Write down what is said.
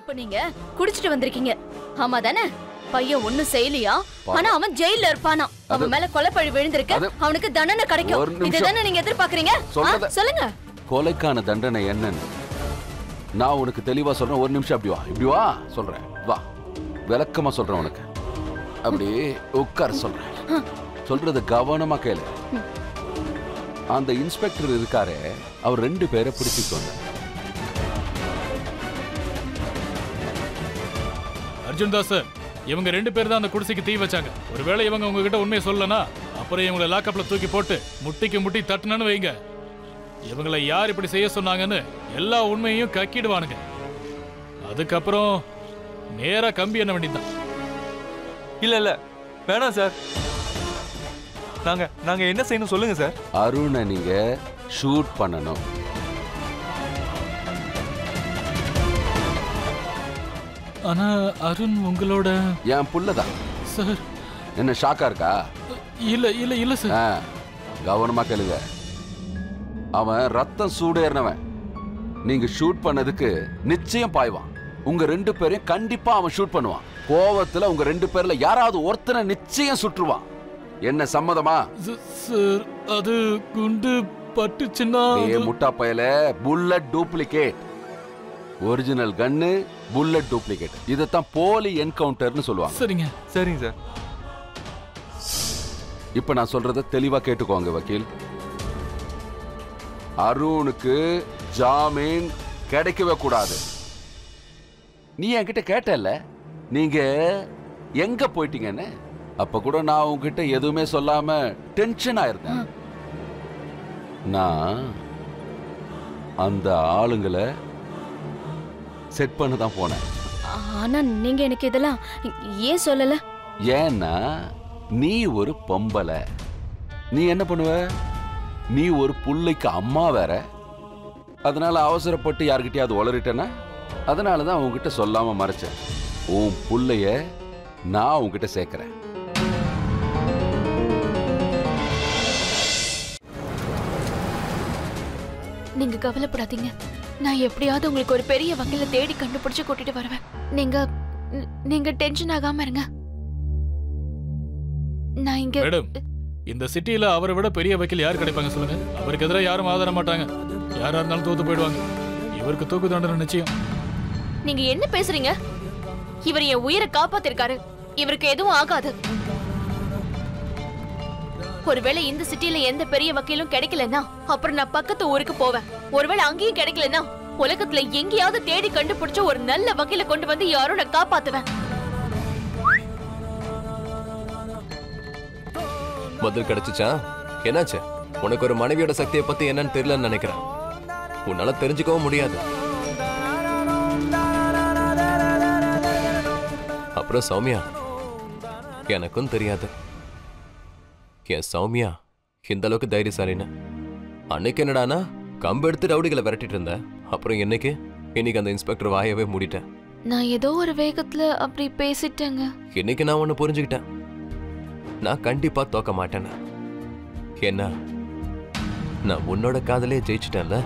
இப்ப நீங்க குடிச்சிட்டு வந்திருக்கீங்க ஆமா தானே? பையன் ஒண்ணும் செய்யலையா, ஆனா அவன் ஜெயில இருப்பானா. அவன் மேல கொலைப்பழி விழுந்திருக்கு, அவனுக்கு தண்டனை கிடைக்கும். இதுதானே நீங்க எதிர்பார்க்கறீங்க? சொல்லுங்க. கொலைக்கான தண்டனை என்னன்னு நான் உனக்கு தெளிவா சொல்றேன். ஒரு நிமிஷம் இப்படி வா சொல்றேன். வா, விளக்கமா சொல்றேன் உனக்கு. அப்படியே உட்கார சொல்றேன். சொல்றது கவனமா கேளு. அந்த இன்ஸ்பெக்டர் இருக்காரு, அவர் 2 பேரை பிடிச்சிட்டு அர்ஜுன் தாஸ், இவங்க 2 பேர் தான் அந்த குடிசைக்கு தீ வச்சாங்க. ஒருவேளை இவங்க உங்ககிட்ட உண்மையை சொல்லனா, அப்புறம் இவங்களை லாக்கப்ல தூக்கி போட்டு முட்டிக்கு முட்டி தட்டுனன்னு வைங்க. இவங்களை யார் இப்படி செய்ய சொன்னாங்கன்னு எல்லா உண்மையையும் கக்கிடுவானுங்க. அதுக்கப்புறம் நேரா கம்பி என்ன வேண்டியதுதான். இல்ல வேணாம் சார். நாங்க என்ன செய்யணும் சொல்லுங்க சார். அருணை நீங்க ஷூட் பண்ணணும். ஆனா அருண் உங்களோட என் புள்ளதான் சார். என்ன ஷாக்கா இருக்கா? இல்ல சார். கவனமா கேளுங்க. அவன் ரத்தம் சூடேறினவன். நீங்க ஷூட் பண்ணதுக்கு நிச்சயம் பாய்வான். உங்க 2 பேரையும் கண்டிப்பா அவன் ஷூட் பண்ணுவான். கோவத்துல உங்க 2 பேர்ல யாராவது ஒருத்தனை நிச்சயம் சுற்றுவான். என்ன சம்மதமா? சார், அது குண்டு பட்டுச்சுன்னா முட்டா பயல. Bullet duplicate. ஒரிஜினல் கன்னு புல்லட் டூப்ளிகேட். இதத்தான் போலி என்கவுண்டர்னு சொல்லுவாங்க. சரிங்க சார். இப்ப நான் சொல்றத தெளிவா கேட்டுக்கோங்க வக்கீல். அருணுக்கு ஜாமீன் கிடைக்கவே கூடாது. நீ என்கிட்ட கேட்டல நீங்க எங்க போயிட்டீங்கன்னு. அப்ப கூட நான் உங்ககிட்ட எதுவுமே சொல்லாம டென்ஷன் ஆயிருந்தேன். நான் அந்த ஆளுங்களை செட் பண்ண தான் போனேன். ஆனா நீங்க எனக்கு இதெல்லாம் ஏன் சொல்லல? ஏன்னா நீ ஒரு பொம்பளை. நீ என்ன பண்ணுவ? நீ ஒரு புள்ளைக்கு அம்மா வேற. அதனால அவசரப்பட்டு யார்கிட்டயாவது உளறிட்டேன்னா அதனாலதான் உங்ககிட்ட சொல்லாம மறைச்சேன். உன் புள்ளைய நான் உங்ககிட்ட சேர்க்கிறேன். நீங்க கவலைப்படாதீங்க. நான் எப்படியாவது உங்களுக்கு ஒரு பெரிய வக்கீல தேடி கண்டுபிடிச்சு கூட்டிட்டு வருவேன். நீங்க டென்ஷன் ஆகாம இருங்க. நான் இங்க மேடம், இந்த சிட்டில அவரை விட பெரிய வக்கீல் யார் கிடைப்பாங்க சொல்லுங்க? அவருக்கு எதிராக யாரும் ஆதர மாட்டாங்க. யாரா இருந்தாலும் தோத்து போயிடுவாங்க. இவருக்கு தூக்கு தண்டனை நிச்சயம். நீங்க என்ன பேசுறீங்க? இவர் என் உயிரை காப்பாத்திருக்காரு. இவருக்கு எதுவும் ஆகாது. ஒருவேளை இந்த சிட்டில எந்த பெரிய வக்கீலும் கிடைக்கலன்னா அப்புறம் நான் பக்கத்து ஊருக்கு போவேன். ஒருவேளை அங்கேயும் கிடைக்கலன்னா உலகத்துல எங்கேயாவது தேடி கண்டுபிடிச்ச ஒரு நல்ல வக்கீல கொண்டு வந்து யாரும் நான் காப்பாத்துவேன். பதில் கிடைச்சுச்சா? என்னாச்சு? உனக்கு ஒரு மனைவியோட சக்தியை பத்தி என்னன்னு தெரியலன்னு நினைக்கிறேன். உன்னால தெரிஞ்சுக்கவும் முடியாது. அப்புறம் சௌமியா, எனக்கும் தெரியாது என் சௌமியா இந்த அளவுக்கு தைரியசாலின்னு. அன்னைக்கு என்னடானா கம்பு எடுத்து ரவுடிகளை விரட்டிட்டு இருந்த. அப்புறம் இன்னைக்கு அந்த இன்ஸ்பெக்டர் வாயவே மூடிட்டேன். நான் ஏதோ ஒரு வேகத்துல அப்படி பேசிட்டேங்க. இன்னைக்கு நான் ஒன்னு புரிஞ்சுக்கிட்டேன். நான் கண்டிப்பா தோக்க மாட்டேன்னு. என்ன, நான் உன்னோட காதலே ஜெயிச்சிட்டேன்ல.